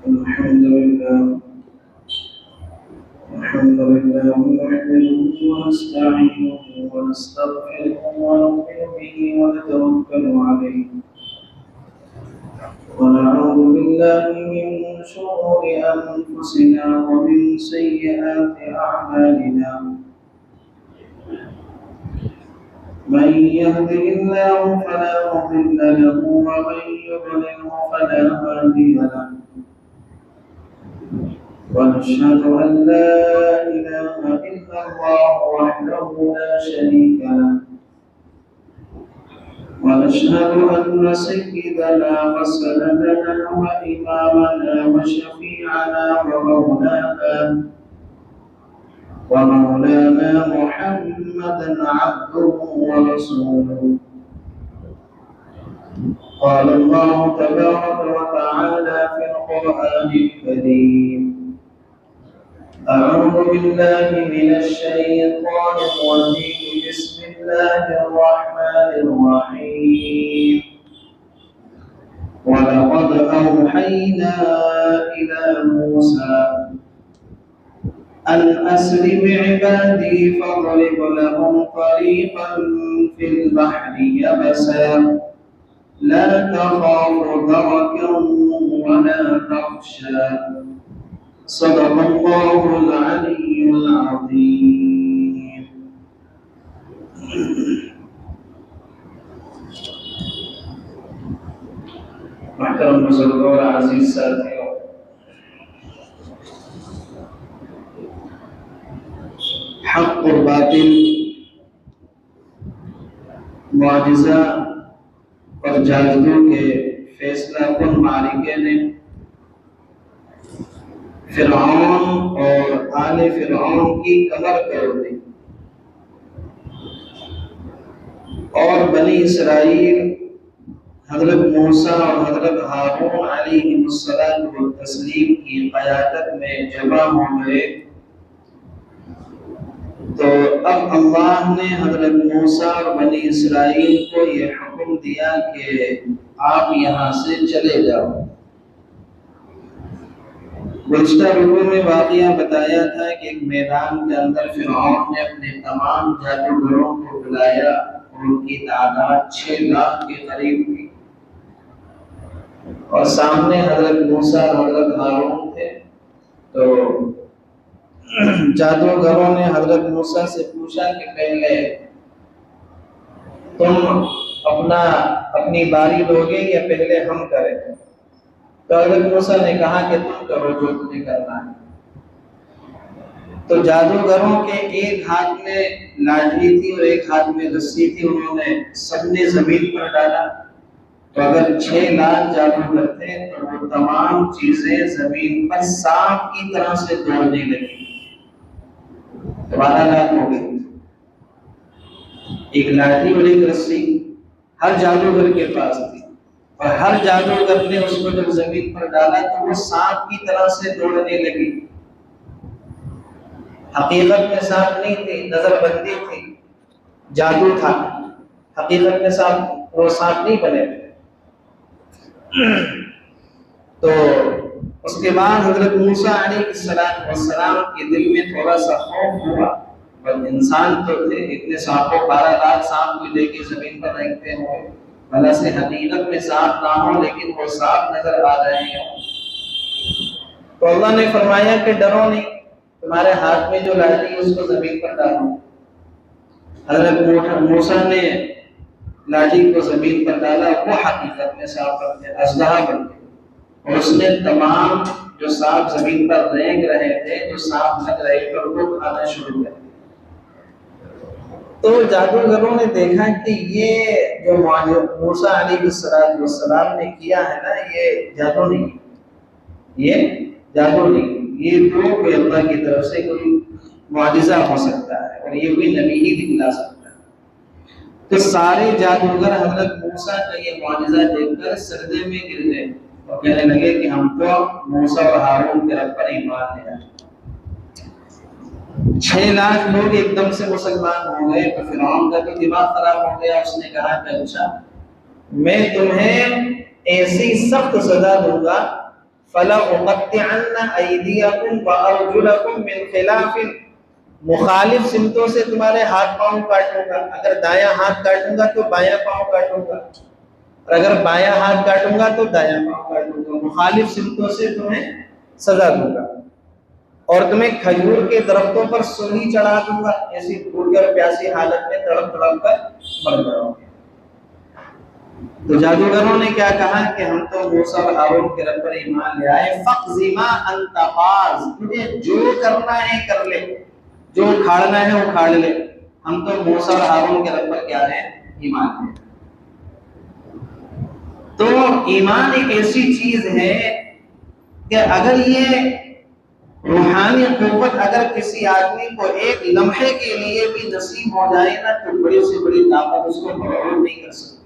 الحمد لله نحمده ونستعينه ونستغفره ونؤمن به ونتوكل عليه ونعوذ بالله من شرور أنفسنا ومن سيئات أعمالنا من يهده الله فلا مضل له ومن يضلله فلا هادي له ونشهد أن لا إله إلا الله وحده لا شريك له ونشهد أن سيدنا وسندنا وإمامنا وشفيعنا ومولانا محمدا عبده ورسوله. قال الله تبارك وتعالى في القرآن الكريم: أعوذ بالله من الشيطان الرجيم. بسم الله الرحمن الرحيم. ولقد أوحينا إلى موسى أن أسر بعبادي فاضرب لهم طريقا في البحر يبسا لا تخاف دركا ولا تخشى. صدق الله العلي العظيم. محترم بزرگوں اور عزیز ساتھیوں، حق اور باطل، معجزہ اور جادو کے فیصلہ کن معرکے نے فرعون اور آل فرعون کی کمر توڑ دی اور بنی اسرائیل حضرت موسیٰ اور حضرت ہارون علیہ السلام کی قیادت میں جمع ہو گئے. تو اب اللہ نے حضرت موسیٰ اور بنی اسرائیل کو یہ حکم دیا کہ آپ یہاں سے چلے جاؤ. گزشتہ رکوع میں واقعہ بتایا تھا کہ ایک میدان کے اندر فرعون نے اپنے تمام جادوگروں کو بلایا اور ان کی تعداد 6 لاکھ کے قریب تھی اور سامنے حضرت موسیٰ اور حضرت ہارون تھے. تو جادوگروں نے حضرت موسیٰ سے پوچھا کہ پہلے تم اپنی باری لوگے یا پہلے ہم کریں؟ تو حضرت موسیٰ نے کہا کہ تم کرو جو تمہیں کرنا ہے. تو جادوگروں کے ایک ہاتھ میں لاٹھی تھی اور ایک ہاتھ میں رسی تھی. انہوں نے سب نے زمین پر ڈالا. تو اگر 6 لاکھ جادوگر تھے تو وہ تمام چیزیں زمین پر سانپ کی طرح سے دوڑنے لگی. 12 لاکھ ہو گئی. ایک لاٹھی اور ایک رسی ہر جادوگر کے پاس تھی اور ہر جادوگر نے اس کو جب زمین پر ڈالا تو وہ سانپ کی طرح سے دوڑنے لگی. حقیقت میں سانپ نہیں تھی، نظر بندی تھی، جادو تھا. حقیقت میں وہ سانپ نہیں بنے تھے. تو اس کے بعد حضرت موسیٰ علیہ السلام کے دل میں تھوڑا سا خوف ہوا. اور انسان تو تھے، اتنے سانپوں 12 لاکھ سانپ کو لے کے زمین پر رکھتے ہوئے بھلا سے حقیقت میں سانپ نہ ہو لیکن وہ سانپ نظر آ رہے ہیں. تو اللہ نے فرمایا کہ ڈرو نہیں، تمہارے ہاتھ میں جو لاٹھی ہے اس کو زمین پر ڈالو. حضرت موسیٰ نے لاٹھی کو زمین پر ڈالا. وہ حقیقت میں سانپ بن گیا، اژدہا بن گیا اور اس نے تمام جو سانپ زمین پر رینگ رہے تھے، جو سانپ لگ رہے تھے، ان کو کھانا شروع کر دیا. تو جادوگروں نے دیکھا کہ یہ جو موسیٰ علیہ السلام نے کیا ہے نا، یہ جادو نہیں، یہ تو کوئی اللہ کی طرف سے کوئی معجزہ ہو سکتا ہے اور یہ کوئی نبی ہی دکھلا سکتا ہے. تو سارے جادوگر حضرت موسیٰ کا یہ معجزہ دیکھ کر سجدے میں گر گئے اور کہنے لگے کہ ہم تو موسیٰ اور ہارون کے رب پر ایمان لے آئے. 6 لاکھ لوگ ایک دم سے مسلمان ہو گئے. تو فرعون کا بھی دماغ خراب ہو گیا. اس نے کہا کہ اچھا میں تمہیں ایسی سخت سزا دوں گا فَلَأُقَطِّعَنَّ أَيْدِيَكُمْ وَأَرْجُلَكُمْ مِنْ خِلَافٍ، مخالف سمتوں سے تمہارے ہاتھ پاؤں کاٹوں گا. اگر دایاں ہاتھ کاٹوں گا تو بایاں پاؤں کاٹوں گا، اور اگر بایاں ہاتھ کاٹوں گا تو دایاں پاؤں کاٹوں گا. مخالف سمتوں سے تمہیں سزا دوں گا، اور تمہیں کھجور کے درختوں پر سولی چڑھا دوں گا، ایسی بھوک اور پیاسی حالت میں تڑپ تڑپ کر مر جاؤ گے. تو جادوگروں نے کیا کہا کہ ہم تو موسیٰ اور ہارون کے رب پر ایمان لے آئے. فَقْضِ مَا أَنْتَ قَاضٍ، تجھے جو کرنا ہے کر لے، جو اکھاڑنا ہے اکھاڑ لے، ہم تو موسیٰ اور ہارون کے رب پر کیا ہے؟ ایمان ہے. تو ایمان ایک ایسی چیز ہے کہ اگر یہ روحانی قوت اگر کسی آدمی کو ایک لمحے کے لیے بھی نصیب ہو جائے نا تو بڑی سے بڑی طاقت اس کو مغلوب نہیں کر سکتی.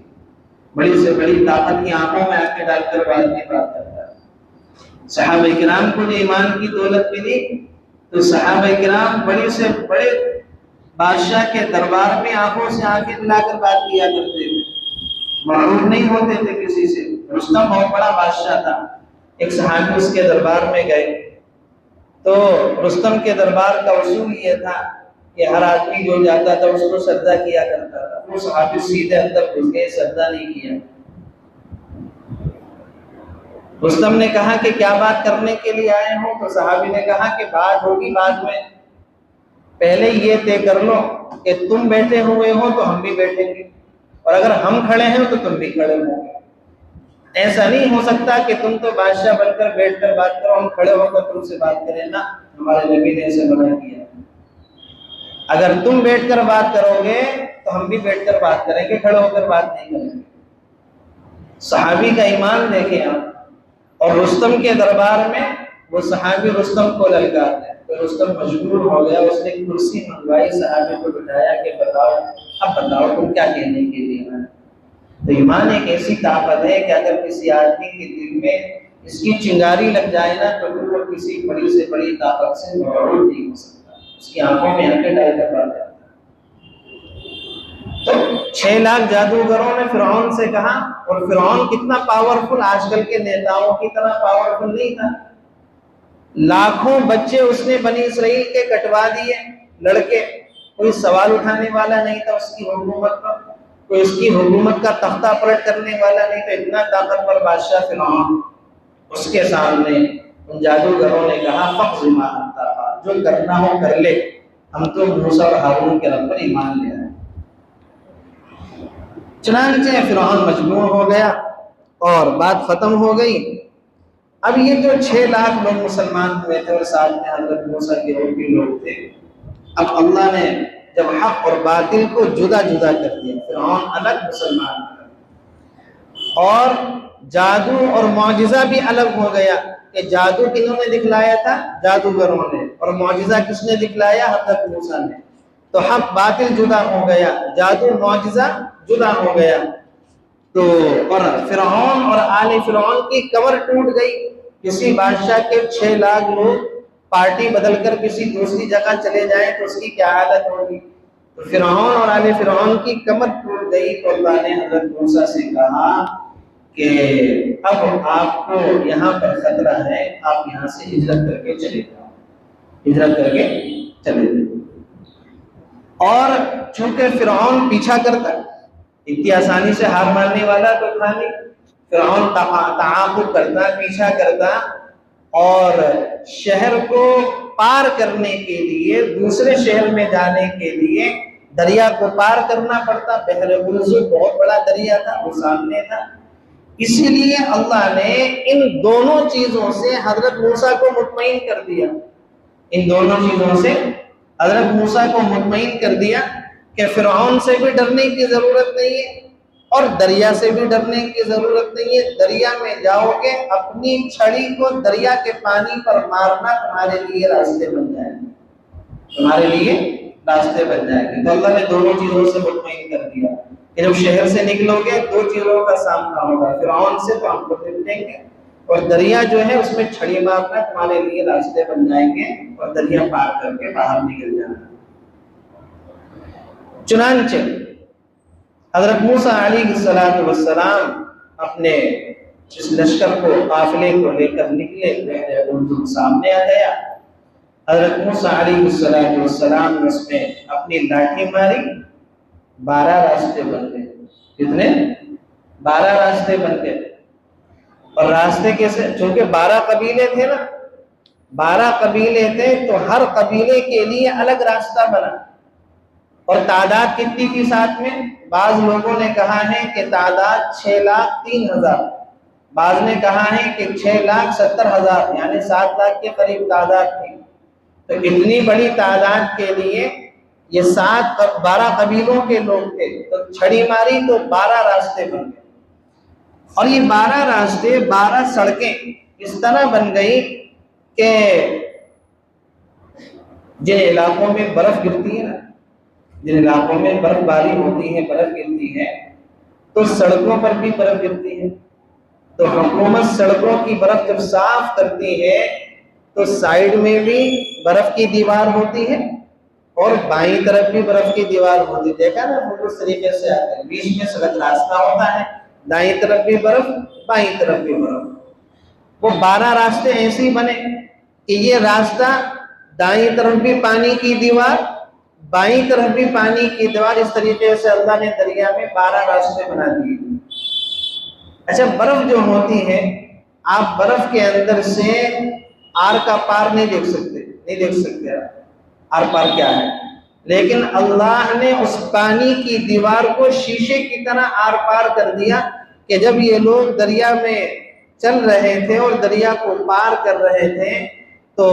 بڑی سے بڑی طاقت کی آنکھوں میں آنکھیں ڈال کر بات کرتا ہے. صحابہ کرام کو جو ایمان کی دولت ملی تو صحابہ کرام بڑی سے بڑے بادشاہ کے دربار میں آنکھوں سے آنکھیں ملا کر بات کیا کرتے تھے، معروف نہیں ہوتے تھے کسی سے. رستم بہت بڑا بادشاہ تھا، ایک صحابی اس کے دربار میں گئے تو رستم کے دربار کا اصول یہ تھا کہ ہر آدمی جو جاتا تھا اس کو سجدہ کیا کرتا تھا. وہ صحابی سیدھے اندر گھس گئے، سجدہ نہیں کیا. رستم نے کہا کہ کیا بات کرنے کے لیے آئے ہو؟ تو صحابی نے کہا کہ بات ہوگی بعد میں، پہلے یہ طے کر لو کہ تم بیٹھے ہوئے ہو تو ہم بھی بیٹھیں گے، اور اگر ہم کھڑے ہیں تو تم بھی کھڑے ہو. ایسا نہیں ہو سکتا کہ تم تو بادشاہ بن کر بیٹھ کر بات کرو، ہم کھڑے ہو کر تم سے بات کریں. نا، ہمارے نبی نے ایسے منع کیا. اگر تم بیٹھ کر بات کرو گے تو ہم بھی بیٹھ کر بات کریں گے، کھڑے ہو کر بات نہیں کریں گے. صحابی کا ایمان دیکھیں آپ. اور رستم کے دربار میں وہ صحابی رستم کو للکار ہے تو رستم مجبور ہو گیا. اس نے کرسی منگوائی، صحابی کو بٹھایا کہ بتاؤ، اب بتاؤ تم کیا کہنے کے لیے آئے. تو ایمان ایک ایسی طاقت ہے کہ اگر کسی آدمی کے دل میں اس کی چنگاری لگ جائے نا تو وہ کسی بڑی سے بڑی طاقت سے مغلوب نہیں ہو سکتا. اس کی آنکھوں میں آنکھیں ڈال کر بات کرتا. تو 6 لاکھ جادوگروں نے فرعون سے کہا، اور فرعون کتنا پاورفل، آج کل کے نیتاؤں کی طرح پاورفل نہیں تھا. لاکھوں بچے اس نے بنی اسرائیل کے کٹوا دیے، لڑکے. کوئی سوال اٹھانے والا نہیں تھا اس کی حکومت پر، کوئی اس کی حکومت کا تختہ پلٹ کرنے والا نہیں تھا. اتنا طاقتور بادشاہ فرعون، اس کے سامنے ان جادوگروں نے کہا فَقْضِ مَا أَنْتَ قَاضٍ، جو کرنا ہو کر لے، ہم تو موسیٰ اور ہارون کے رب پر ایمان لے آئے. چنانچہ فرعون مجبور ہو گیا اور بات ختم ہو گئی. اب یہ جو 6 لاکھ لوگ مسلمان ہوئے تھے اور ساتھ میں حضرت موسیٰ کے اور بھی لوگ تھے، اب اللہ نے جب حق اور باطل کو جدا جدا کر دیا، فرعون الگ، مسلمان الگ، اور جادو اور معجزہ بھی الگ ہو گیا. کہ جادو کنہوں نے دکھلایا تھا؟ جادوگروں نے. اور معجزہ کس نے دکھلایا؟ حضرت موسیٰ نے. تو حق باطل جدا ہو گیا، جادو معجزہ جدا ہو گیا. تو اور فرعون اور آل فرعون کی کمر ٹوٹ گئی. کسی بادشاہ کے 6 لاکھ لوگ پارٹی بدل کر کسی دوسری جگہ چلے جائیں تو اس کی کیا حالت ہوگی. تو فرعون اور آل فرعون کی کمر ٹوٹ گئی. تو اللہ نے حضرت موسیٰ سے کہا کہ اب آپ کو یہاں پر خطرہ ہے، آپ یہاں سے ہجرت کر کے چلے جاؤ، ہجرت کر کے چلے جاؤ. اور چونکہ فرعون پیچھا کرتا، اتنی آسانی سے ہار ماننے والا تو تھا نہیں. فرعون تعاقب کرتا، پیچھا کرتا، اور شہر کو پار کرنے کے لیے، دوسرے شہر میں جانے کے لیے دریا کو پار کرنا پڑتا. بحر قلزم بہت بڑا دریا تھا، وہ سامنے تھا. اسی لیے اللہ نے ان دونوں چیزوں سے حضرت موسیٰ کو مطمئن کر دیا. ان دونوں چیزوں سے حضرت موسیٰ کو مطمئن کر دیا کہ فرعون سے بھی ڈرنے کی ضرورت نہیں ہے اور دریا سے بھی ڈرنے کی ضرورت نہیں ہے. دریا میں جاؤ گے، اپنی چھڑی کو دریا کے پانی پر مارنا، تمہارے لیے راستے بن جائیں گے، تمہارے لیے راستے بن جائیں گے. تو اللہ نے دونوں چیزوں سے مطمئن کر دیا کہ جب شہر سے نکلو گے 2 چیزوں کا سامنا ہوگا. فرعون سے تو ہم کو نپٹیں گے، اور دریا جو ہے اس میں چھڑی مارنا، تمہارے لیے راستے بن جائیں گے اور دریا پار کر کے باہر نکل جانا. چنانچہ حضرت موسیٰ علیہ السلام اپنے اس لشکر کو قافلے کو لے کر نکلے، اردن سامنے آ گیا۔ حضرت موسیٰ علیہ السلام نے اس میں اپنی لاٹھی ماری، 12 راستے بن گئے۔ کتنے؟ 12 راستے بن گئے۔ اور راستے کیسے؟ چونکہ 12 قبیلے تھے نا، 12 قبیلے تھے تو ہر قبیلے کے لیے الگ راستہ بنا۔ اور تعداد کتنی تھی ساتھ میں؟ بعض لوگوں نے کہا ہے کہ تعداد 6,03,000، بعض نے کہا ہے کہ 6,70,000، یعنی 7 لاکھ کے قریب تعداد تھی۔ تو اتنی بڑی تعداد کے لیے یہ 12 قبیلوں کے لوگ تھے، تو چھڑی ماری تو 12 راستے بن گئے۔ اور یہ 12 راستے، 12 سڑکیں اس طرح بن گئی کہ جن علاقوں میں برف گرتی ہے نا، جن علاقوں میں برف باری ہوتی ہے، برف گرتی ہے، تو سڑکوں پر بھی برف گرتی ہے۔ تو حکومت سڑکوں کی برف جب صاف کرتی ہے تو سائیڈ میں بھی برف کی دیوار ہوتی ہے اور بائیں طرف بھی برف کی دیوار ہوتی ہے۔ دیکھا نا وہ اس طریقے سے آتا ہے، بیچ میں سڑک راستہ ہوتا ہے، دائیں طرف بھی برف، بائیں طرف بھی برف۔ وہ 12 راستے ایسے ہی بنے کہ یہ راستہ دائیں طرف بھی پانی کی دیوار، بائیں طرف بھی پانی کی دیوار، اس طریقے سے اللہ نے دریا میں 12 راستے بنا دیے۔ اچھا، برف جو ہوتی ہے، آپ برف کے اندر سے آر کا پار نہیں دیکھ سکتے آپ آر پار کیا ہے، لیکن اللہ نے اس پانی کی دیوار کو شیشے کی طرح آر پار کر دیا کہ جب یہ لوگ دریا میں چل رہے تھے اور دریا کو پار کر رہے تھے تو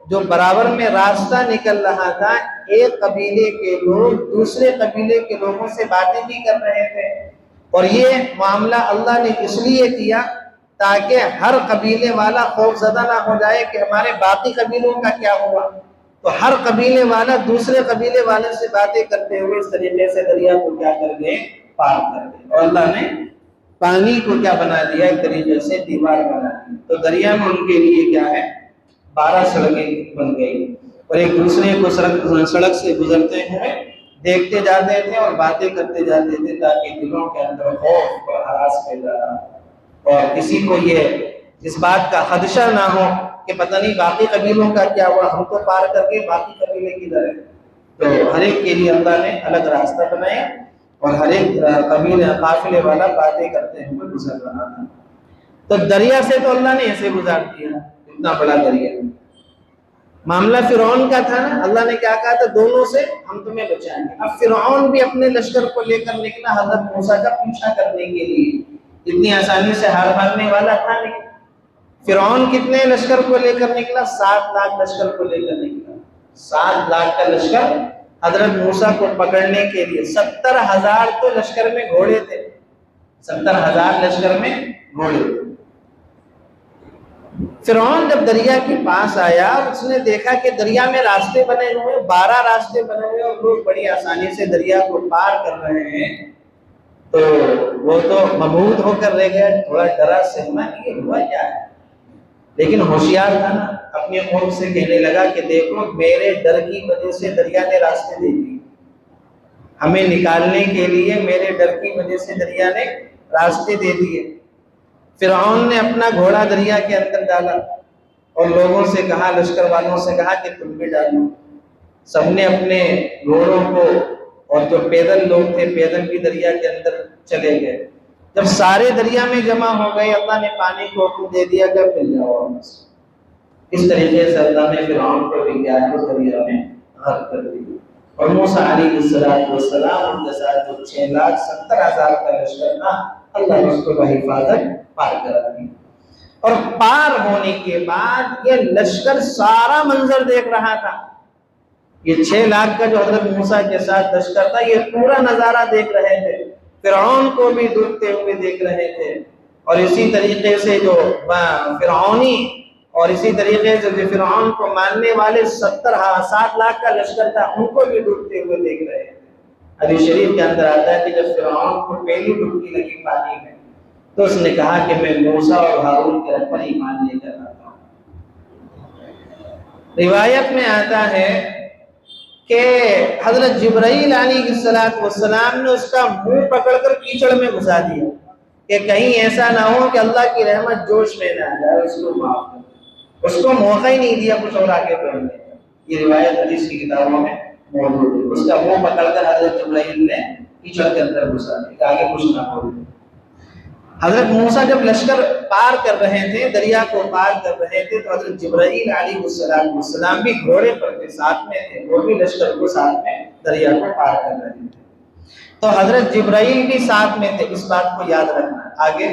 جو برابر میں راستہ نکل رہا تھا، ایک قبیلے کے لوگ دوسرے قبیلے کے لوگوں سے باتیں بھی کر رہے تھے۔ اور یہ معاملہ اللہ نے اس لیے کیا تاکہ ہر قبیلے والا خوف زدہ نہ ہو جائے کہ ہمارے باقی قبیلوں کا کیا ہوا۔ تو ہر قبیلے والا دوسرے قبیلے والے سے باتیں کرتے ہوئے اس طریقے سے دریا کو کیا کر گئے؟ پار کر گئے۔ اور اللہ نے پانی کو کیا بنا دیا؟ ایک طریقے سے دیوار بنا دی۔ تو دریا میں ان کے لیے کیا ہے؟ 12 سڑکیں بن گئی، اور ایک دوسرے کو سڑک سے گزرتے ہوئے دیکھتے جاتے تھے اور باتیں کرتے جاتے تھے تاکہ دلوں کے اندر خوف اور ہراس پیدا نہ، اور کسی کو یہ اس بات کا خدشہ نہ ہو کہ پتہ نہیں باقی قبیلوں کا کیا ہوا، ہم تو پار کر کے باقی قبیلے کدھر ہیں۔ تو ہر ایک کے لیے اللہ نے الگ راستہ بنایا اور ہر ایک قبیلے قافلے والا باتیں کرتے ہوئے گزر رہا تھا۔ تو دریا سے تو اللہ نے ایسے گزار دیا، اتنا بڑا دریا۔ معاملہ فرعون کا تھا نا، اللہ نے کیا کہا تھا؟ دونوں سے ہم تمہیں بچائیں گے۔ اب فرعون بھی اپنے لشکر کو لے کر نکلا حضرت موسیٰ کا پیچھا کرنے کے لیے، اتنی آسانی سے ہار ماننے والا تھا نہیں۔ فرعون کتنے لشکر کو لے کر نکلا؟ 7 لاکھ لشکر کو لے کر نکلا۔ 7 لاکھ کا لشکر حضرت موسیٰ کو پکڑنے کے لیے۔ 70,000 تو لشکر میں گھوڑے تھے، 70,000 لشکر میں گھوڑے تھے۔ فرعون جب دریا کے پاس آیا، اس نے دیکھا کہ دریا میں راستے بنے ہوئے، 12 راستے بنے ہوئے اور لوگ بڑی آسانی سے دریا کو پار کر رہے ہیں، تو وہ تو مبہوت ہو کر رہ گیا، تھوڑا ڈرا سہما کہ یہ ہوا کیا ہے۔ لیکن ہوشیار تھا نا، اپنے قوم سے کہنے لگا کہ دیکھو میرے ڈر کی وجہ سے دریا نے راستے دے دیے، ہمیں نکالنے کے لیے میرے ڈر کی وجہ سے دریا نے راستے دے دیے۔ فرعون نے اپنا گھوڑا دریا کے اندر ڈالا اور لوگوں سے کہا، لشکر والوں سے کہا کہ تم بھی ڈالو۔ سب نے اپنے گھوڑوں کو، اور جو پیدل لوگ تھے پیدل بھی دریا کے اندر چلے گئے۔ جب سارے دریا میں جمع ہو گئے، اللہ نے پانی کو حکم دے دیا کہ مل جاؤ۔ اس طریقے سے اللہ نے فرعون کو بھی کیا ہے؟ دریا میں غرق کر دیا۔ اور موسیٰ علیہ السلام ان کے ساتھ جو 6,70,000 کا لشکر تھا، اللہ نے اس کو بحفاظت پار کرا دی۔ اور پار ہونے کے بعد یہ لشکر سارا منظر دیکھ رہا تھا۔ یہ 6 لاکھ کا جو حضرت موسیٰ کے ساتھ لشکر تھا، یہ پورا نظارہ دیکھ رہے تھے، فرعون کو بھی ڈوبتے ہوئے دیکھ رہے تھے۔ اور اسی طریقے سے جو فرعونی اور اسی طریقے سے جو فرعون کو ماننے والے 7 لاکھ کا لشکر تھا، ان کو بھی ڈوبتے ہوئے دیکھ رہے تھے۔ حدیث شریف کے اندر آتا ہے کہ جب فرعون کو پہلی ڈبکی لگی پانی میں، تو اس نے کہا کہ میں موسیٰ اور ہارون کے رب پر ایمان لے کر آتا ہوں۔ روایت میں آتا ہے کہ حضرت جبرائیل علیہ السلام نے اس کا منہ پکڑ کر کیچڑ میں گھسا دیا، کہ کہیں ایسا نہ ہو کہ اللہ کی رحمت جوش میں نہ آ جائے، اس کو معاف کر، اس کو موقع ہی نہیں دیا کچھ اور آگے بڑھنے کا۔ یہ روایت حدیث کی کتابوں میں موجود ہے۔ اس کا منہ پکڑ کر حضرت جبرائیل نے کیچڑ کے اندر گھسا دیا، آگے کچھ نہ ہو۔ حضرت موسیٰ جب لشکر پار کر رہے تھے، دریا کو پار کر رہے تھے، تو حضرت جبرائیل علیہ السلام بھی گھوڑے پر تھے، ساتھ میں تھے، وہ بھی لشکر کو ساتھ میں دریا کو پار کر رہے تھے۔ تو حضرت جبرائیل بھی ساتھ میں تھے، اس بات کو یاد رکھنا۔ آگے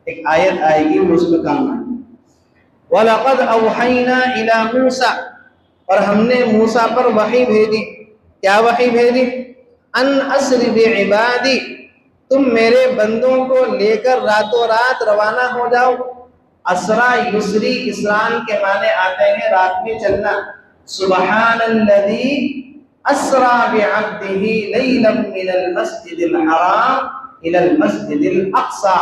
ایک آیت آئے گی، وہ اس میں کام آئے گی۔ وَلَقَدْ أَوْحَيْنَا إِلَى مُوسَىٰ، اور ہم نے موسیٰ پر وحی بھیجی۔ کیا وحی بھیجی؟ أَنْ أَسْرِ بِعِبَادِي، تم میرے بندوں کو لے کر راتوں رات روانہ ہو جاؤ۔ اسرا یسری، اسران کے معنی آتے ہیں رات میں چلنا۔ سبحان الذی اسرا بعبدہ لیلا من المسجد الحرام الى المسجد الاقصی،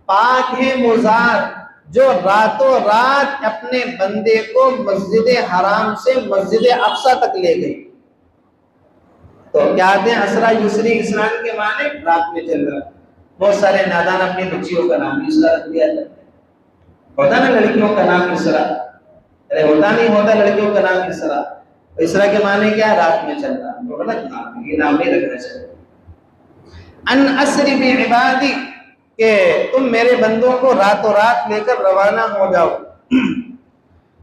پاک ہے وہ ذات جو راتوں رات اپنے بندے کو مسجد حرام سے مسجد اقصی تک لے گئی۔ تو کیا آتے ہیں اسرا یسری، اسران کے معنی رات میں چل رہا۔ بہت سارے نادان اپنی بچیوں کا نام اسرا رکھ دیا جاتا ہے۔ ہوتا نا لڑکیوں کا نام اسرا، ارے ہوتا نہیں ہوتا لڑکیوں کا نام اسرا۔ اسرا کے معنی کیا ہے؟ رات میں چل رہا۔ تو غلط نام، یہ نام نہیں رکھنا چاہیے۔ ان اسری بعبادی، کہ تم میرے بندوں کو راتوں رات لے کر روانہ ہو جاؤ۔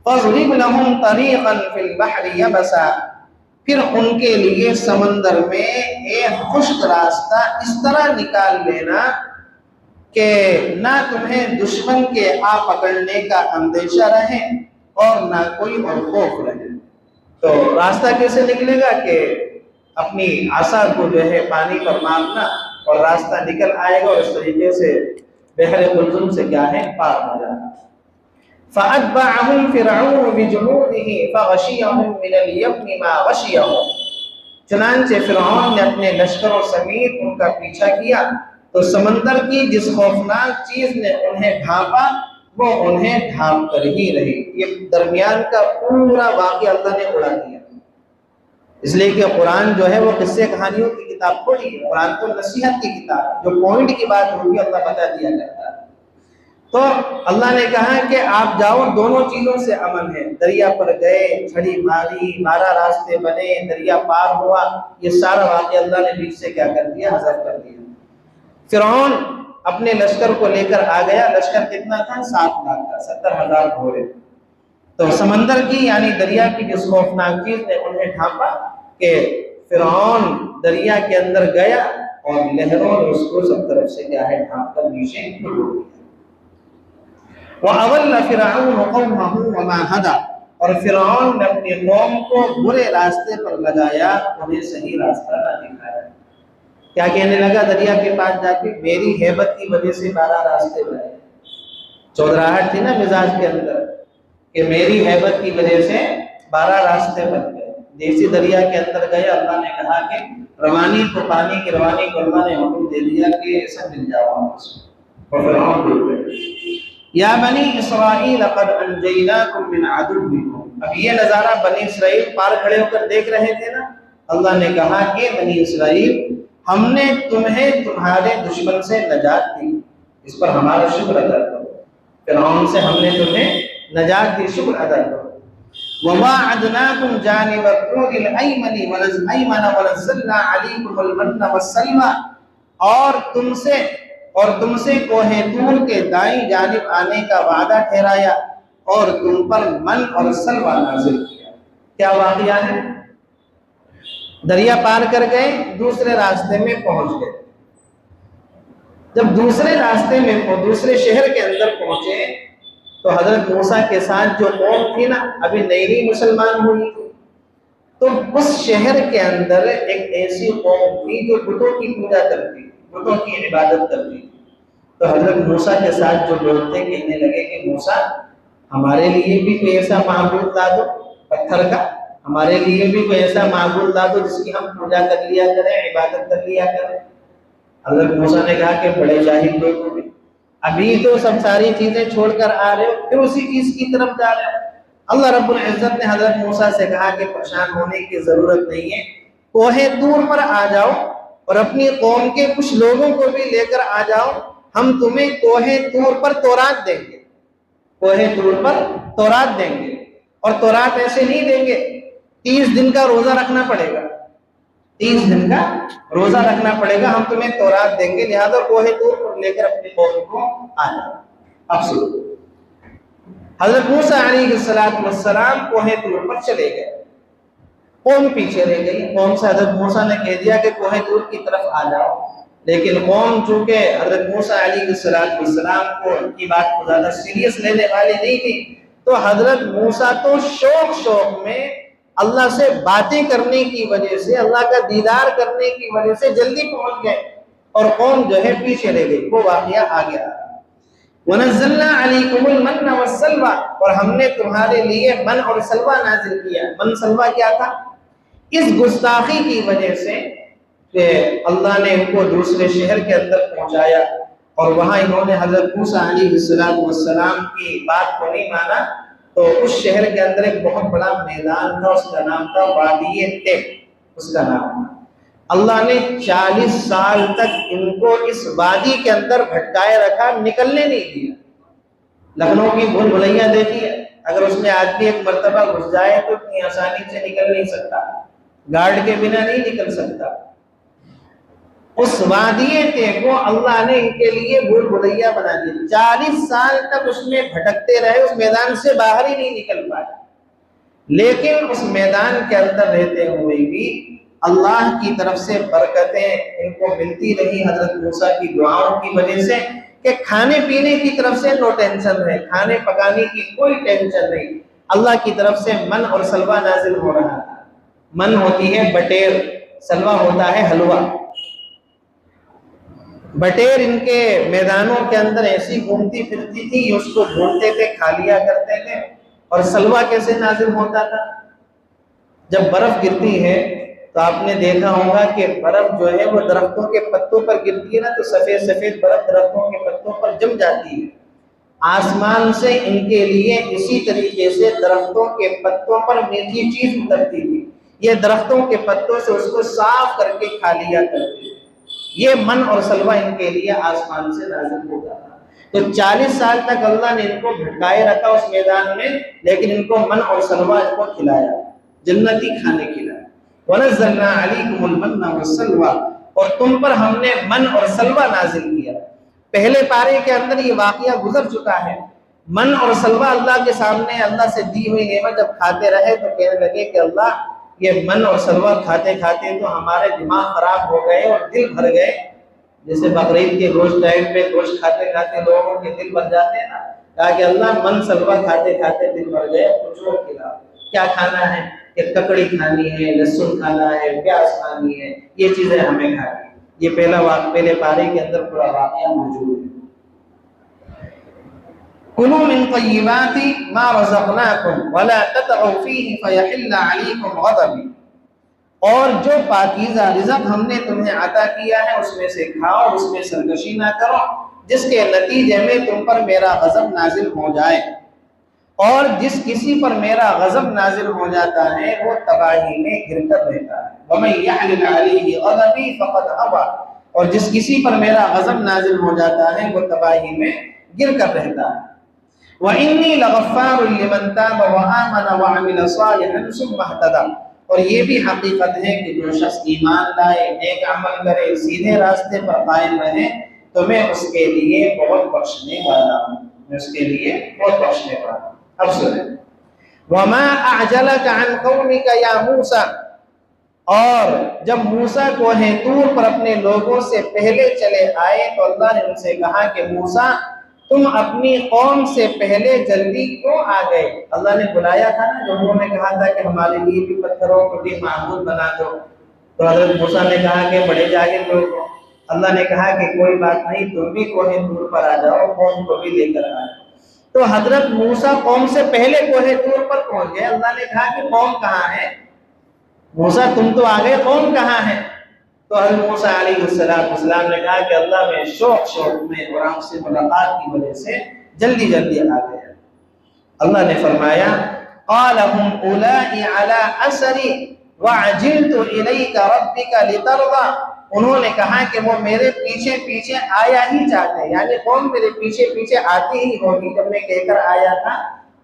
فَاضْرِبْ لَهُمْ طَرِيقًا فِي الْبَحْرِ يَبَسًا، پھر ان کے لیے سمندر میں ایک خشک راستہ اس طرح نکال لینا کہ نہ تمہیں دشمن کے آ پکڑنے کا اندیشہ رہے اور نہ کوئی اور خوف رہے۔ تو راستہ کیسے نکلے گا کہ اپنی عصا کو جو ہے پانی پر مارنا اور راستہ نکل آئے گا، اور اس طریقے سے بحر قلزم سے کیا ہے پار ہو جانا۔ فَأَتْبَعَهُمْ فِرْعَوْنُ بِجُنُودِهِ فَغَشِيَهُمْ مِنَ الْيَمِّ مَا غَشِيَهُمْ، چنانچہ فرعون نے اپنے لشکروں سمیت ان کا پیچھا کیا، تو سمندر کی جس خوفناک چیز نے انہیں ڈھانپا وہ انہیں ڈھانپ کر ہی رہی۔ یہ درمیان کا پورا واقعہ اللہ نے اڑا دیا، اس لیے کہ قرآن جو ہے وہ قصے کہانیوں کی کتاب تھوڑی ہے، قرآن تو نصیحت کی کتاب، جو پوائنٹ کی بات ہوگی اللہ بتا دیا کرتا ہے۔ تو اللہ نے کہا کہ آپ جاؤ، دونوں چیزوں سے امن ہے۔ دریا پر گئے، چھڑی ماری، 12 راستے بنے، دریا پار ہوا، یہ سارا واقعہ اللہ نے بیچ سے کیا کر دیا؟ حذف کر دیا۔ فرعون اپنے لشکر کو لے کر آ گیا، لشکر کتنا تھا؟ 7 لاکھ کا، 70,000 گھوڑے۔ تو سمندر کی یعنی دریا کی جس خوفناک چیز نے انہیں ڈھانپا کہ فرعون دریا کے اندر گیا اور لہروں نے اس کو سب طرف سے کیا ہے ڈھانپ کر نیچے ڈبو دیا۔ وَأَضَلَّ فِرْعَوْنُ قَوْمَهُ وَمَا هَدَىٰ، اور فرعون نے اپنی قوم کو برے راستے پر لگایا، انہیں صحیح راستہ نہ دکھایا۔ کیا کہنے لگا دریا کے پاس جا کے؟ میری ہیبت کی وجہ سے 12 راستے بنے۔ چودراہٹ تھی نا مزاج کے اندر کہ میری ہیبت کی وجہ سے 12 راستے بن گئے۔ جیسے دریا کے اندر گئے، اللہ نے کہا کہ روانی کو، پانی کی روانی کو اللہ نے حکم دے دیا کہ سب مل جاؤ آپس میں، اور فرعون ڈوب گئے۔ یا بنی اسرائیل قد انجیناکم من عدوکم، اب یہ نظارہ بنی اسرائیل پار کھڑے ہو کر دیکھ رہے تھے نا۔ اللہ نے کہا کہ بنی اسرائیل ہم نے تمہیں تمہارے دشمن سے نجات دی، اس پر ہمارا شکر ادا کرو۔ فرعون سے ہم نے تمہیں نجات دی، شکر ادا کرو۔ وَوَاعَدْنَاكُمْ جَانِبَ الطُّورِ الْأَيْمَنِ وَنَزَّلْنَا عَلَيْكُمُ الْمَنَّ وَالسَّلْوَىٰ، اور تم سے کوہ طور کے دائیں جانب آنے کا وعدہ ٹھہرایا اور تم پر من اور سلوہ نازل کیا۔ کیا واقعہ ہے؟ دریا پار کر گئے، دوسرے راستے میں پہنچ گئے۔ جب دوسرے راستے میں دوسرے شہر کے اندر پہنچے تو حضرت موسیٰ کے ساتھ جو قوم تھی نا، ابھی نئی مسلمان ہوئی تھی، تو اس شہر کے اندر ایک ایسی قوم تھی جو بتوں کی پوجا کرتی، بتوں کی عبادت کرتی تھی۔ تو حضرت موسیٰ کے ساتھ جو لوگ تھے کہنے لگے کہ موسیٰ ہمارے لیے بھی کوئی ایسا معبود لا دو پتھر کا، ہمارے لیے بھی کوئی ایسا معبود لا دو جس کی ہم پوجا کر لیا کریں، عبادت کر لیا کریں۔ حضرت موسیٰ نے کہا کہ بڑے جاہل لوگ ہوں، ابھی تو سب ساری چیزیں چھوڑ کر آ رہے ہو، پھر اسی چیز کی طرف جا رہے ہو۔ اللہ رب العزت نے حضرت موسیٰ سے کہا کہ پریشان ہونے کی ضرورت نہیں ہے، کوہ طور پر آ جاؤ اور اپنی قوم کے کچھ لوگوں کو بھی لے کر آ جاؤ، ہم تمہیں کوہ طور پر تورات دیں گے، کوہ طور پر تورات دیں گے، اور تورات ایسے نہیں دیں گے، 30 دن کا روزہ رکھنا پڑے گا، 30 دن کا روزہ رکھنا پڑے گا، ہم تمہیں تورات دیں گے، لہذا کوہ طور پر لے کر اپنے قوم کو آ جاؤ۔ اب سنو، حضرت موسیٰ علیہ السلام کوہ طور پر چلے گئے، قوم پیچھے رہ گئی، قوم سے حضرت موسیٰ نے کہہ دیا کہ کوہ طور کی طرف آ جاؤ، لیکن قوم چونکہ حضرت موسیٰ علیہ السلام کو ان کی بات کو زیادہ سیریس لینے والی نہیں تھی، تو حضرت موسیٰ تو شوق میں اللہ سے باتیں کرنے کی وجہ سے، اللہ کا دیدار کرنے کی وجہ سے جلدی پہنچ گئے، اور قوم جو ہے پیچھے رہ گئی۔ وہ واقعہ آگے آ رہا ہے۔ وَنَزَّلْنَا عَلَيْكُمُ الْمَنَّ وَالسَّلْوَىٰ، اور ہم نے تمہارے لیے من اور سلوہ نازل کیا۔ من سلوہ کیا تھا؟ اس گستاخی کی وجہ سے کہ اللہ نے ان کو دوسرے شہر کے اندر پہنچایا، اور وہاں انہوں نے حضرت موسیٰ علیہ السلام کی بات کو نہیں مانا، تو اس شہر کے اندر ایک بہت بڑا میدان تھا، اس کا نام تھا وادی تیب، اس کا نام تھا۔ اللہ نے 40 سال تک ان کو اس وادی کے اندر بھٹکائے رکھا، نکلنے نہیں دیا۔ لکھنؤ کی بھول بھلیاں دیکھی ہے، اگر اس میں آدمی ایک مرتبہ گھس جائے تو اتنی آسانی سے نکل نہیں سکتا، گارڈ کے بنا نہیں نکل سکتا۔ اس وادی تیب کو اللہ نے ان کے لیے بھول بھلیا بنا دیا، 40 سال تک اس میں بھٹکتے رہے، اس میدان سے باہر ہی نہیں نکل پائے، لیکن اس میدان کے اندر رہتے ہوئے بھی اللہ کی طرف سے برکتیں ان کو ملتی رہی، حضرت موسیٰ کی دعاؤں کی وجہ سے، کہ کھانے پینے کی طرف سے نو ٹینشن ہے، کھانے پکانے کی کوئی ٹینشن نہیں، اللہ کی طرف سے من اور سلوہ نازل ہو رہا تھا۔ من ہوتی ہے بٹیر، سلوہ ہوتا ہے حلوہ۔ بٹیر ان کے میدانوں کے اندر ایسی گھومتی پھرتی تھی، یہ اس کو ڈھونڈتے تھے، کھا لیا کرتے تھے۔ اور سلوہ کیسے نازل ہوتا تھا؟ جب برف گرتی ہے تو آپ نے دیکھا ہوگا کہ برف جو ہے وہ درختوں کے پتوں پر گرتی ہے نا، تو سفید سفید برف درختوں کے پتوں پر جم جاتی ہے۔ آسمان سے ان کے لیے اسی طریقے سے درختوں کے پتوں پر میٹھی چیز اترتی تھی، یہ درختوں کے پتوں سے اس کو صاف کر کے کھا لیا کرتے تھے۔ یہ من اور سلوہ ان کے لیے آسمان سے نازل ہوتا تھا۔ تو 40 سال تک اللہ نے ان کو بھٹکائے رکھا اس میدان میں، لیکن ان کو من اور سلوہ ان کو کھلایا، جنتی کھانے کھلایا۔ وَنَزَّلْنَا عَلَيْكُمُ الْمَنَّ وَالسَّلْوَىٰ، اور تم پر ہم نے من اور سلوہ نازل کیا۔ پہلے پارے کے اندر یہ واقعہ گزر چکا ہے۔ من اور سلوہ اللہ کے سامنے اللہ سے دی ہوئی نعمت جب کھاتے رہے تو کہنے لگے کہ اللہ یہ من اور سلوہ کھاتے کھاتے تو ہمارے دماغ خراب ہو گئے اور دل بھر گئے، جیسے بقرعید کے گوشت ٹائم پہ گوشت کھاتے کھاتے لوگوں کے دل بھر جاتے ہیں نا، کہا کہ اللہ من سلوہ کھاتے کھاتے دل بھر گئے، کچھ اور کھلاؤ۔ کیا کھانا ہے؟ کہ ککڑی کھانی ہے، لہسن کھانا ہے، پیاز کھانی ہے، یہ چیزیں ہمیں کھانی ہے۔ یہ پہلے پارے کے اندر پورا واقعہ موجود ہے۔ كُلُوا مِن طَيِّبَاتِ مَا رَزَقْنَاكُمْ وَلَا تَطْغَوْا فِيهِ فَيَحِلَّ عَلَيْكُمْ غَضَبِي، اور جو پاکیزہ رزق ہم نے تمہیں عطا کیا ہے اس میں سے کھاؤ، اس میں سرکشی نہ کرو، جس کے نتیجے میں تم پر میرا غضب نازل ہو جائے، اور جس کسی پر میرا غضب نازل ہو جاتا ہے وہ تباہی میں گر کر رہتا ہے۔ وَمَن يَحْلِلْ عَلَيْهِ غَضَبِي فَقَدْ هَوَىٰ، اور جس کسی پر میرا غضب نازل ہو جاتا ہے وہ تباہی میں گر کر رہتا ہے۔ وَإِنِّي لَغَفَّارٌ لِمَن تَابَ وَآمَنَ وَعَمِلَ صَالِحًا ثُمَّ اهْتَدَىٰ، اور یہ بھی حقیقت ہے کہ جو شخص ایمان لائے، نیک عمل کرے، سیدھے راستے پر قائم رہے تو میں اس کے لیے بہت بخشنے والا ہوں، میں اس کے لیے بہت بخشنے والا ہوں۔ اب سنیں، وَمَا أَعْجَلَكَ عَنْ قَوْمِكَ يَا مُوسَىٰ، اور جب موسیٰ کوہ طور پر اپنے لوگوں سے پہلے چلے آئے تو اللہ نے ان سے کہا کہ موسیٰ تم اپنی قوم سے پہلے جلدی کیوں آ گئے؟ اللہ نے بلایا تھا نا، جو انہوں نے کہا تھا کہ ہمارے لیے بھی پتھروں کو بھی معبود بنا دو، تو حضرت موسیٰ نے کہا کہ بڑے جاہل لوگ ہو۔ اللہ نے کہا کہ کوئی بات نہیں، تم بھی کوہ طور پر آ جاؤ، قوم کو بھی لے کر آ جاؤ۔ تو حضرت موسیٰ قوم سے پہلے کوہ طور پر پہنچ گئے۔ اللہ نے کہا کہ قوم کہاں ہے؟ موسیٰ تم تو آ گئے، قوم کہاں ہے؟ تو حضرت موسیٰ علیہ السلام نے کہا کہ اللہ میں شوق میں اور آپ سے ملاقات کی وجہ سے جلدی آ گیا۔ اللہ نے فرمایا قال هم أولئك على أثري وعجلت إليك ربك لترضى، انہوں نے کہا کہ وہ میرے پیچھے پیچھے آیا ہی چاہتے ہیں، یعنی قوم میرے پیچھے پیچھے آتی ہی ہوگی جب میں کہہ کر آیا تھا،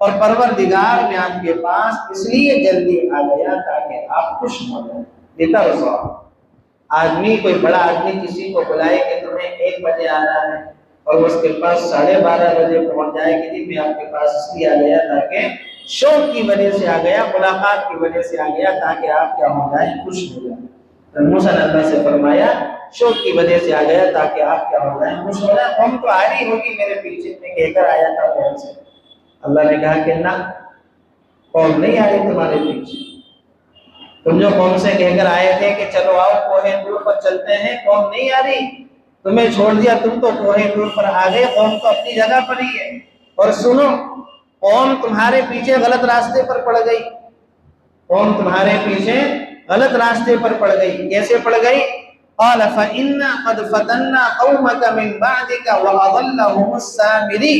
اور پروردگار میں آپ کے پاس اس لیے جلدی آ گیا تاکہ آپ خوش ہو جائیں۔ دیتا رسول آدمی، کوئی بڑا آدمی کسی کو بلائے کہ تمہیں 1 بجے آنا ہے اور اس کے پاس 12:30 بجے پہنچ جائے کہ جی میں آپ کے پاس اس لیے آ گیا تاکہ شوق کی وجہ سے آ گیا، ملاقات کی وجہ سے آ گیا تاکہ آپ کیا ہو جائیں، خوش ہو جائیں۔ تو موسیٰ نے اللہ سے فرمایا شوق کی وجہ سے آ گیا تاکہ آپ کیا ہو جائیں، خوش ہو جائیں۔ قوم تو آ رہی ہوگی میرے پیچھے، میں کہہ کر آیا تھا قوم سے۔ اللہ نے کہا کہ نہ، قوم نہیں آ رہی تمہارے پیچھے، تم جو قوم سے کہہ کر آئے تھے کہ چلو آؤ کوہ طور پر چلتے ہیں، قوم نہیں آ رہی، تمہیں چھوڑ دیا، تم تو کوہ طور پر آ گئے، قوم تو اپنی جگہ پر ہی ہے۔ اور سنو، قوم تمہارے پیچھے غلط راستے پر پڑ گئی، قوم تمہارے پیچھے غلط راستے پر پڑ گئی۔ کیسے پڑ گئی؟ قال فإنا قد فتنا قومك من بعدك وأضلهم السامري،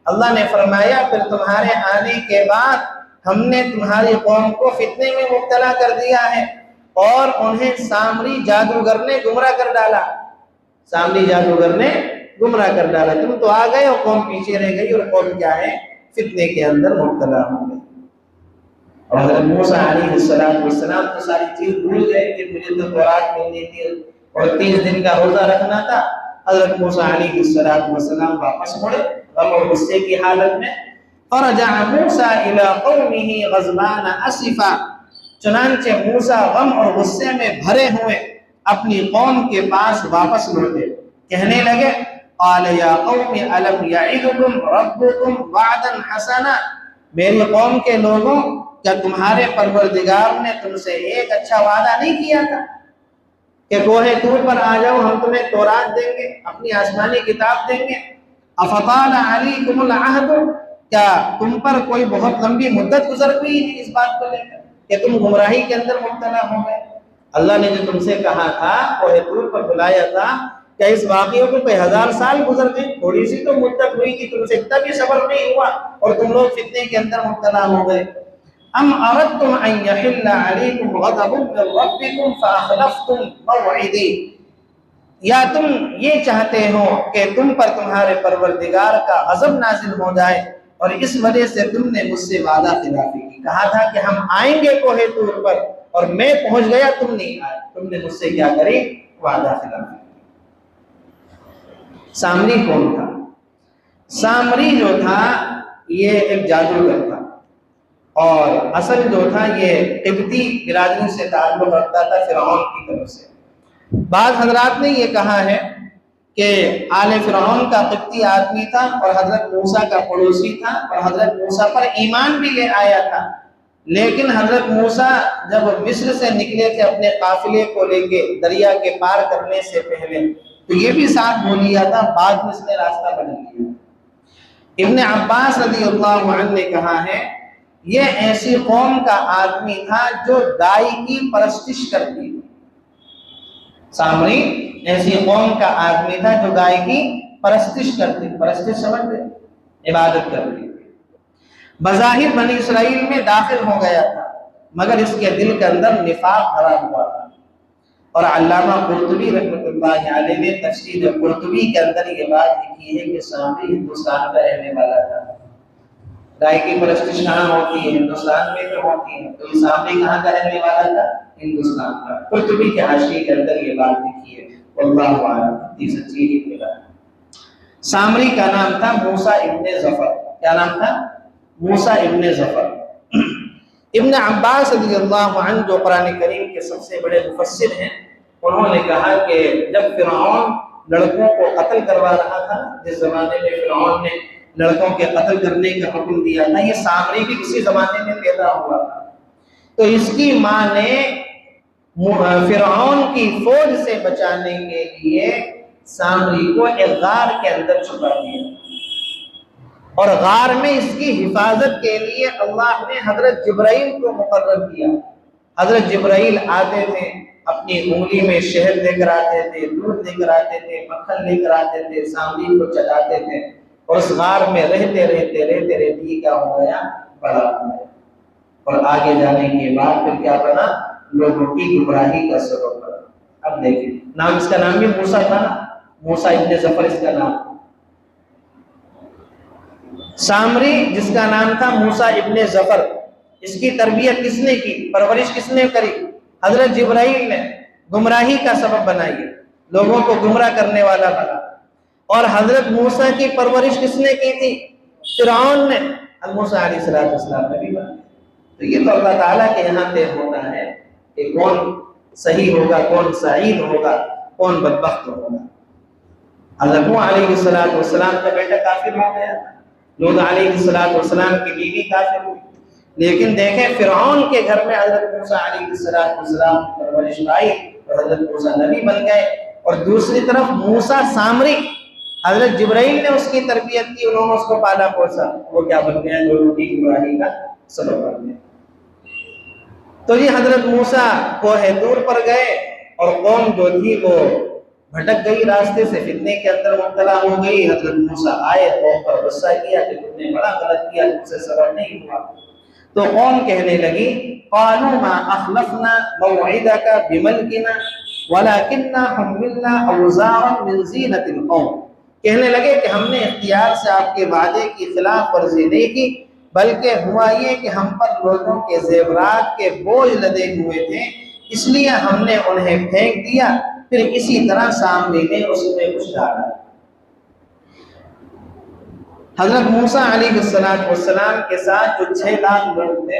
اللہ نے فرمایا پھر تمہارے آنے کے بعد ہم نے تمہاری قوم کو فتنے میں مبتلا کر دیا ہے اور انہیں سامری جادوگر نے گمراہ کر ڈالا، سامری جادوگر نے گمراہ کر ڈالا۔ تم تو آ گئے اور قوم پیچھے رہ گئی، اور قوم کیا ہے، فتنے کے اندر مبتلا ہو گئی۔ اور حضرت موسیٰ علیہ السلام تو ساری چیز بھول گئے کہ مجھے تو تورات ملنی تھی اور 30 دن کا روزہ رکھنا تھا۔ حضرت موسیٰ علیہ السلام واپس مڑے غم اور غصے کی حالت میں۔ فرجع موسیٰ الی قومہ غضبان اسفا، چنانچہ موسیٰ غم اور غصے میں بھرے ہوئے اپنی قوم کے پاس واپس لوٹے، کہنے لگے قال یا قوم الم یعدکم ربکم وعدا حسنا، میری قوم کے لوگوں کیا تمہارے پروردگار نے تم سے ایک اچھا وعدہ نہیں کیا تھا کہ کوہ طور پر آ جاؤ، ہم تمہیں تورات دیں گے، اپنی آسمانی کتاب دیں گے؟ افطال علیکم العہد، کیا تم پر کوئی بہت لمبی مدت گزر گئی ہے اس بات کو لے کر کہ تم گمراہی کے اندر مبتلا ہو گئے؟ اللہ نے جو تم سے کہا تھا، کوہ طور پر بلایا تھا، کیا اس واقعے کو کوئی 1000 سال گزر گئے؟ تھوڑی سی تو مدت ہوئی کہ تم سے اتنا بھی صبر نہیں ہوا اور تم لوگ فتنے کے اندر مبتلا ہو گئے۔ ام اردتم ان یحل علیکم غضب من ربکم فاخلفتم موعدی، یا تم یہ چاہتے ہو کہ تم پر تمہارے پروردگار کا غضب نازل ہو جائے اور اس وجہ سے تم نے مجھ سے وعدہ خلافی کی؟ کہا تھا کہ ہم آئیں گے کوہ طور پر اور میں پہنچ گیا، تم نہیں آئے، تم نے مجھ سے کیا کری؟ وعدہ خلافی۔ سامری کون تھا؟ سامری جو تھا یہ ایک جادوگر تھا، اور اصل جو تھا یہ قبطی برادری سے تعلق رکھتا تھا، فرعون کی طرف سے۔ بعض حضرات نے یہ کہا ہے کہ آل فرعون کا قبطی آدمی تھا اور حضرت موسیٰ کا پڑوسی تھا، اور حضرت موسیٰ پر ایمان بھی لے آیا تھا، لیکن حضرت موسیٰ جب مصر سے نکلے تھے اپنے قافلے کو لے کے دریا کے پار کرنے سے پہلے، تو یہ بھی ساتھ ہو لیا تھا، بعد میں اس نے راستہ بدل لیا۔ ابن عباس رضی اللہ عنہ نے کہا ہے یہ ایسی قوم کا آدمی تھا جو گائے کی پرستش کرتی تھی۔ سامری ایسی قوم کا آدمی تھا جو گائے کی پرستش کرتی، پرستش سمجھتے، عبادت کرتی۔ بظاہر بنی اسرائیل میں داخل ہو گیا تھا، مگر اس کے دل کے اندر نفاق بھرا ہوا تھا۔ اور علامہ قرطبی رحمۃ اللہ علیہ نے تفسیر قرطبی کے اندر یہ بات لکھی ہے کہ سامری ہندوستان کا رہنے والا تھا۔ گائے کی پرستش کہاں ہوتی ہے؟ ہندوستان میں تو ہوتی ہے، تو سامری کہاں کا رہنے والا تھا؟ ہندوستان کا۔ قرطبی کے حاشیے کے اندر یہ بات لکھی ہے، واللہ اعلم، یہ سچی ہے۔ سامری کا نام تھا موسیٰ ابن ظفر۔ کیا نام تھا؟ موسیٰ ابن ظفر۔ ابن عباس رضی اللہ عنہ جو قرآن کریم کے سب سے بڑے مفسر ہیں، انہوں نے کہا کہ جب فرعون لڑکوں کو قتل کروا رہا تھا، جس زمانے میں فرعون نے لڑکوں کے قتل کرنے کا حکم دیا تھا، یہ سامری بھی اسی زمانے میں پیدا ہوا تھا۔ تو اس کی ماں نے فرعون کی فوج سے بچانے کے لیے سامری کو ایک غار کے اندر چھپا دیا، اور غار میں اس کی حفاظت کے لیے اللہ نے حضرت جبرائیل کو مقرر کیا۔ حضرت جبرائیل آتے تھے، اپنی انگلی میں شہد لے کر آتے تھے، دودھ لے کر آتے تھے، مکھن لے کر آتے تھے، سامری کو چلاتے تھے، اور اس غار میں رہتے رہتے کیا ہو گیا؟ بڑا ہو گیا، اور آگے جانے کے بعد پھر کیا بنا؟ لوگوں کی گمراہی کا سبب بنا۔ اب دیکھیں نام اس کا نام بھی موسیٰ تھا نا، موسیٰ ابن ظفر اس کا نام۔ سامری جس کا نام تھا موسیٰ ابن ظفر، اس کی تربیت کس نے کی، پرورش کس نے کری؟ حضرت جبرائیل نے۔ گمراہی کا سبب بنائی، لوگوں کو گمراہ کرنے والا بنا۔ اور حضرت موسیٰ کی پرورش کس نے کی تھی؟ فرعون نے۔ موسیٰ علیہ السلام نبی بنا۔ تو یہ تو اللہ تعالیٰ کے یہاں طے ہوتا ہے کہ کون صحیح ہوگا، کون سعید ہوگا، کون بدبخت ہوگا۔ حضرت نوح علیہ السلام کا بیٹا کافر ہو گیا، لوط علیہ السلام کی بیوی کافر ہوئی، لیکن دیکھیں فرعون کے گھر میں حضرت موسیٰ علیہ السلام کی پرورش پائی اور حضرت موسیٰ نبی بن گئے۔ اور دوسری طرف موسیٰ سامری، حضرت جبرائیل نے اس کی تربیت کی، انہوں نے اس کو پالا پوسا، وہ کیا بن گیا؟ لوگوں کی گمراہی کا سبب بن گیا۔ تو یہ حضرت موسیٰ کوہ طور پر گئے اور قوم جو تھی وہ بھٹک گئی، راستے سے فتنے کے اندر مبتلا ہو گئی۔ حضرت موسیٰ آئے، قوم پر غصہ کیا کہ تم نے بڑا غلط کیا، تم سے صبر نہیں ہوا۔ تو قوم کہنے لگی قالوا ما اخلفنا موعدك بملكنا ولكننا حملنا اوزارا من زینة القوم، کہنے لگے کہ ہم نے اختیار سے آپ کے وعدے کی خلاف ورزی نہیں کی، بلکہ ہوا یہ کہ ہم پر لوگوں کے زیورات کے بوجھ لدے ہوئے تھے، اس لیے ہم نے انہیں پھینک دیا۔ پھر اسی طرح سامری نے اس میں کچھ ڈالا۔ حضرت موسیٰ علیہ السلام کے ساتھ جو 6 لاکھ لوگ تھے،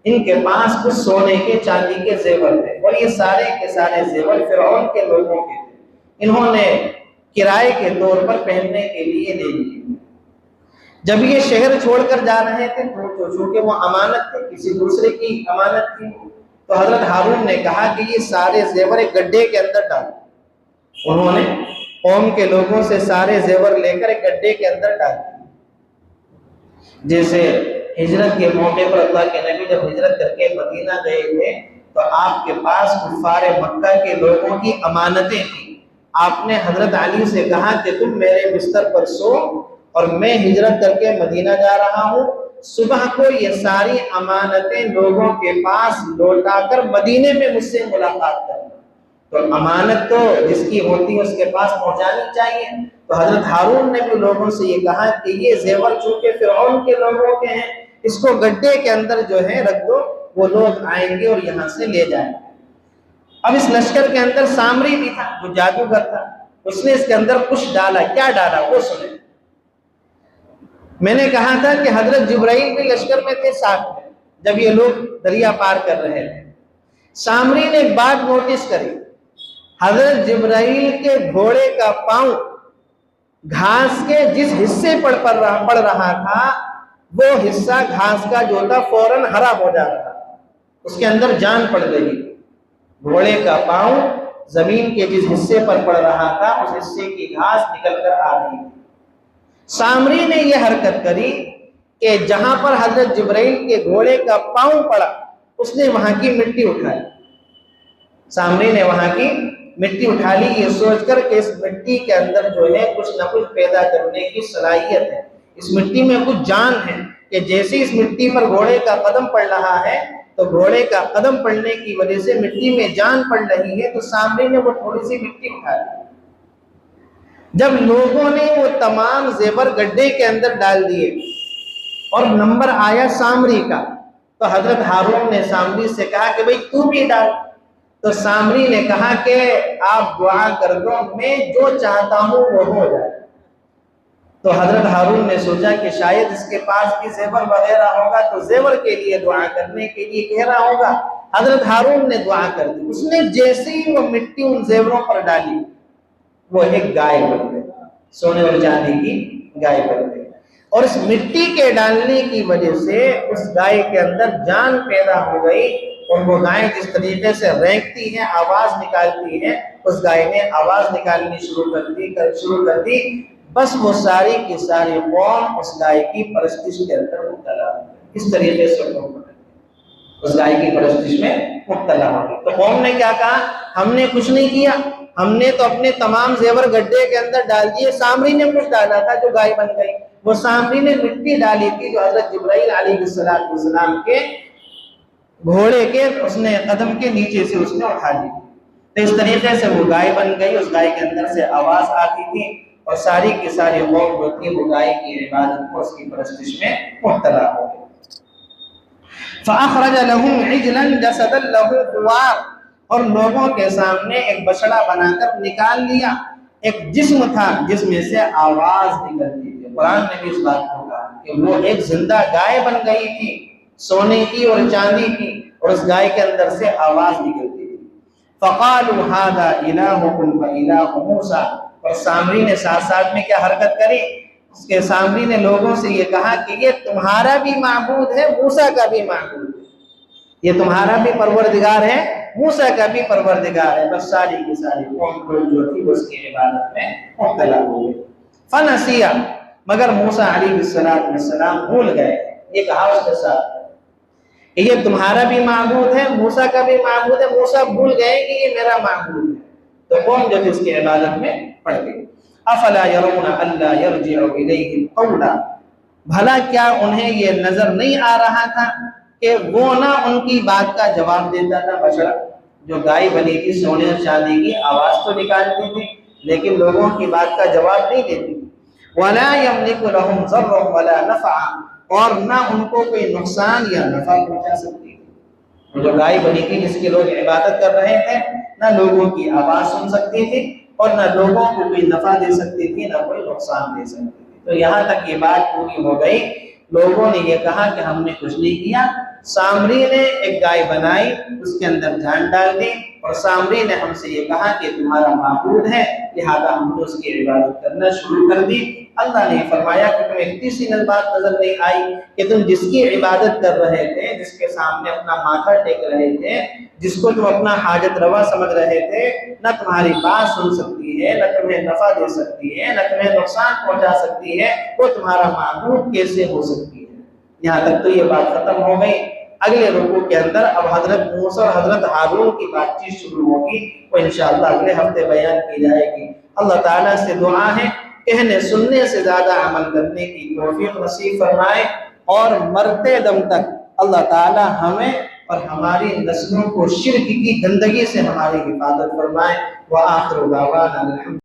ان کے پاس کچھ سونے کے چاندی کے زیور تھے، اور یہ سارے کے سارے زیور فرعون کے لوگوں کے تھے، انہوں نے کرائے کے طور پر پہننے کے لیے لے لیے۔ جب یہ شہر چھوڑ کر جا رہے تھے تو چونکہ وہ امانت تھے، کسی دوسرے کی امانت تھی، تو حضرت ہارون نے کہا کہ یہ سارے زیور ایک گڈھے کے اندر ڈالو۔ انہوں نے قوم کے لوگوں سے سارے زیور لے کر ایک گڈھے کے اندر ڈال دیے۔ جیسے ہجرت کے موقع پر اللہ کے نبی جب ہجرت کر کے مدینہ گئے تھے تو آپ کے پاس کفار مکہ کے لوگوں کی امانتیں تھیں۔ آپ نے حضرت علی سے کہا کہ تم میرے بستر پر سو اور میں ہجرت کر کے مدینہ جا رہا ہوں، صبح کو یہ ساری امانتیں لوگوں کے پاس لوٹا کر مدینے میں مجھ سے ملاقات کرنا۔ تو امانت تو جس کی ہوتی ہے اس کے پاس پہنچانی چاہیے۔ تو حضرت ہارون نے بھی لوگوں سے یہ کہا کہ یہ زیور چونکہ فرعون کے لوگوں کے ہیں، اس کو گڈھے کے اندر جو ہے رکھ دو، وہ لوگ آئیں گے اور یہاں سے لے جائیں گے۔ اب اس لشکر کے اندر سامری بھی تھا جو جادوگر تھا، اس نے اس کے اندر کچھ ڈالا۔ کیا ڈالا وہ سنیں۔ میں نے کہا تھا کہ حضرت جبرائیل بھی لشکر میں تھے ساتھ میں جب یہ لوگ دریا پار کر رہے تھے۔ سامری نے ایک بات نوٹس کری، حضرت جبرائیل کے گھوڑے کا پاؤں گھاس کے جس حصے پر پڑ رہا تھا وہ حصہ گھاس کا جو تھا فوراً ہرا ہو جا رہا تھا، اس کے اندر جان پڑ رہی۔ گھوڑے کا پاؤں زمین کے جس حصے پر پڑ رہا تھا اس حصے کی گھاس نکل کر آ رہی تھی۔ سامری نے یہ حرکت کری کہ جہاں پر حضرت جبرائیل کے گھوڑے کا پاؤں پڑا اس نے وہاں کی مٹی اٹھا لی۔ سامری نے وہاں کی مٹی اٹھا لی، یہ سوچ کر کہ اس مٹی کے اندر جو ہے کچھ نہ کچھ پیدا کرنے کی صلاحیت ہے، اس مٹی میں کچھ جان ہے، کہ جیسے اس مٹی پر گھوڑے کا قدم پڑ رہا ہے تو گھوڑے کا قدم پڑنے کی وجہ سے مٹی میں جان پڑ رہی ہے۔ تو سامری نے وہ تھوڑی سی مٹی اٹھا لی۔ جب لوگوں نے وہ تمام زیور گڈھے کے اندر ڈال دیے اور نمبر آیا سامری کا، تو حضرت ہارون نے سامری سے کہا کہ بھئی تو بھی ڈال۔ تو سامری نے کہا کہ آپ دعا کر دو، میں جو چاہتا ہوں وہ ہو جائے۔ تو حضرت ہارون نے سوچا کہ شاید اس کے پاس بھی زیور وغیرہ ہوگا تو زیور کے لیے دعا کرنے کے لیے کہہ رہا ہوگا۔ حضرت ہارون نے دعا کر دی، اس نے جیسے ہی وہ مٹی ان زیوروں پر ڈالی وہ ایک گائے بن گئی، سونے اور چاندی کی گائے بن گئی، اور اس مٹی کے ڈالنے کی وجہ سے اس گائے کے اندر جان پیدا ہو گئی، اور وہ گائے جس طریقے سے رینکتی ہیں، آواز نکالتی ہیں، اس گائے نے آواز نکالنی شروع کر دی۔ بس وہ ساری کی ساری قوم اس گائے کی پرستش کے اندر مبتلا ہو گئی۔ اس طریقے سے اس گائے کی پرستش میں مبتلا ہو گئی۔ تو قوم نے کیا کہا؟ ہم نے کچھ نہیں کیا، ہم نے تو اپنے تمام زیور گڈھے کے اندر ڈال دیے، سامری نے کچھ ڈالا تھا جو گائے بن گئی۔ وہ سامری نے مٹی ڈالی تھی جو حضرت جبرائیل علیہ السلام کے گھوڑے کے اس نے قدم کے نیچے سے اس نے اٹھا لی۔ تو اس طریقے سے وہ گائے بن گئی، اس گائے کے اندر سے آواز آتی تھی اور ساری کی ساری قوم جو تھی وہ گائے کی عبادت کو، اس کی پرستش میں مبتلا ہو گئی۔ فَأَخْرَجَ لَهُمْ عِجْلًا جَسَدًا لَهُ خُوَارٌ، اور لوگوں کے سامنے ایک بچڑا بنا کر نکال لیا، ایک جسم تھا جس میں سے آواز نکلتی تھی۔ قرآن نے بھی اس بات کو کہا کہ وہ ایک زندہ گائے بن گئی تھی، سونے کی اور چاندی کی، اور اس گائے کے اندر سے آواز نکلتی تھی۔ فَقَالُوا هَذَا إِلَٰهُكُمْ وَإِلَٰهُ مُوسَىٰ، اور سامری نے ساتھ ساتھ میں کیا حرکت کری، اس کے سامری نے لوگوں سے یہ کہا کہ یہ تمہارا بھی معبود ہے، موسیٰ کا بھی معبود ہے، یہ تمہارا بھی پروردگار ہے، موسیٰ کا بھی پروردگار ہے۔ بس ساری کی ساری قوم جو تھی اس کی عبادت میں مبتلا ہوئے۔ فنسیا، مگر موسیٰ علیہ السلام بھول گئے، یہ کہا اس کے ساتھ کہ یہ تمہارا بھی معبود ہے، موسیٰ کا بھی معبود ہے، موسیٰ بھول گئے کہ یہ میرا معبود ہے، تو قوم جو تھی اس کی عبادت میں پڑ گئی۔ افلا يرون الا يرجع اليهم قولا، بھلا کیا انہیں یہ نظر نہیں آ رہا تھا کہ وہ نہ ان کی بات کا جواب دیتا تھا؟ بچڑا جو گائے بنی تھی سونے اور چاندی کی، آواز تو نکالتی تھی لیکن لوگوں کی بات کا جواب نہیں دیتی تھی۔ ولا يملك لهم ضرا ولا نفعا، اور نہ ان کو کوئی نقصان یا نفع پہنچا سکتی تھی۔ جو گائے بنی تھی جس کی لوگ عبادت کر رہے تھے، نہ لوگوں کی آواز سن سکتی تھی اور نہ لوگوں کو کوئی نفع دے سکتی تھی، نہ کوئی نقصان دے سکتی تھی۔ تو یہاں تک یہ بات پوری ہو گئی، لوگوں نے یہ کہا کہ ہم نے کچھ نہیں کیا، سامری نے ایک گائے بنائی، اس کے اندر جان ڈال دی، اور سامری نے ہم سے یہ کہا کہ تمہارا معبود ہے، لہذا ہم نے اس کی عبادت کرنا شروع کر دی۔ اللہ نے فرمایا کہ تمہیں اتنی سی بات نظر نہیں آئی کہ تم جس کی عبادت کر رہے تھے، جس کے سامنے اپنا ماتھا ٹیک رہے تھے، جس کو تم اپنا حاجت روا سمجھ رہے تھے، نہ تمہاری بات سن سکتی ہے، نہ تمہیں نفع دے سکتی ہے، نہ تمہیں نقصان پہنچا سکتی ہے، وہ تمہارا معبود کیسے ہو سکتی ہے؟ یہاں تک تو یہ بات ختم ہو گئی۔ اگلے رکوع کے اندر اب حضرت موسیٰ اور حضرت ہارون کی بات چیت شروع ہوگی، وہ انشاءاللہ اگلے ہفتے بیان کی جائے گی۔ اللہ تعالیٰ سے دعا ہے کہنے سننے سے زیادہ عمل کرنے کی توفیق نصیب فرمائے، اور مرتے دم تک اللہ تعالیٰ ہمیں اور ہماری نسلوں کو شرک کی گندگی سے ہماری حفاظت فرمائے۔ وآخر دعوانا الحمد